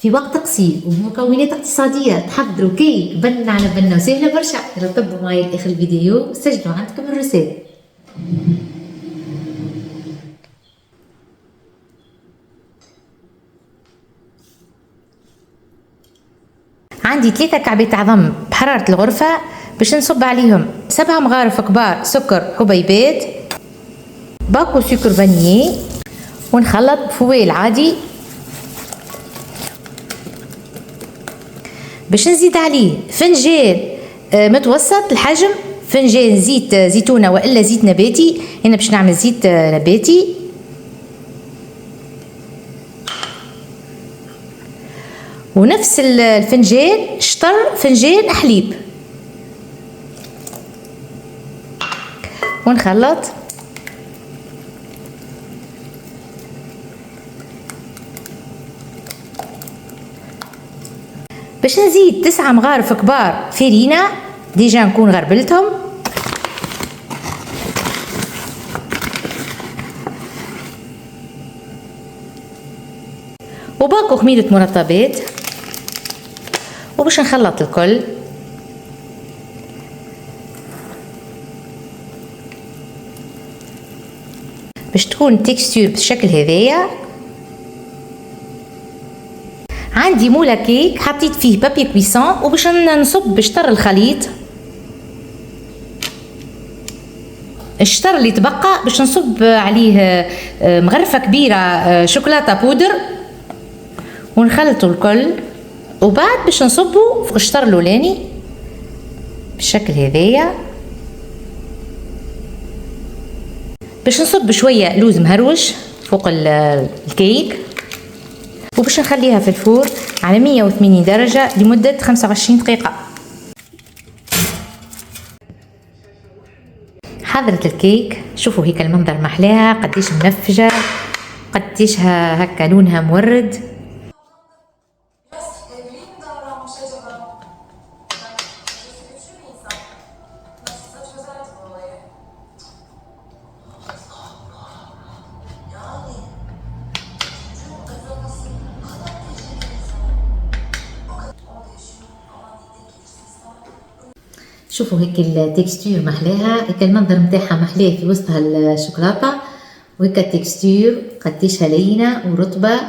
في وقت قصير وبمكونات اقتصادية تحضروا كيك بن على بنة وسهلة برشا. رتبوا معي لآخر الفيديو وسجلوا عندكم الرسالة. عندي 3 كعبات عظم بحرارة الغرفة باش نصب عليهم 7 مغارف كبار سكر حبيبات، باكو سكر فانيي، ونخلط بفويل عادي باش نزيد عليه فنجان متوسط الحجم، فنجان زيت زيتونة والا زيت نباتي، هنا باش نعمل زيت نباتي، ونفس الفنجان شطر فنجان حليب، ونخلط باش نزيد 9 مغارف كبار فرينة ديجا نكون غربلتهم، وباكو خميرة مرطبات، وباش نخلط الكل باش تكون التكستور بالشكل هذايا. عندي مولا كيك حطيت فيه بابي كويسون، وباش نصب بشطر الخليط، الشطر اللي تبقى باش نصب عليه مغرفة كبيرة شوكولاتة بودر، ونخلطوا الكل، وبعد باش نصبوا فوق الشطر الاولاني بالشكل هذايا. باش نصب شويه لوز مهروش فوق الكيك، وباش نخليها في الفور على 180 درجه لمده 25 دقيقه. حضرت الكيك، شوفوا هيك المنظر محلاها قديش منفجه، قديش هكا لونها مورد. شوفوا هيك التكستور محلاها، هيك المنظر نتاعها محلاه في وسطها الشوكولاته، وهيك التكستور قديشها لينه ورطبه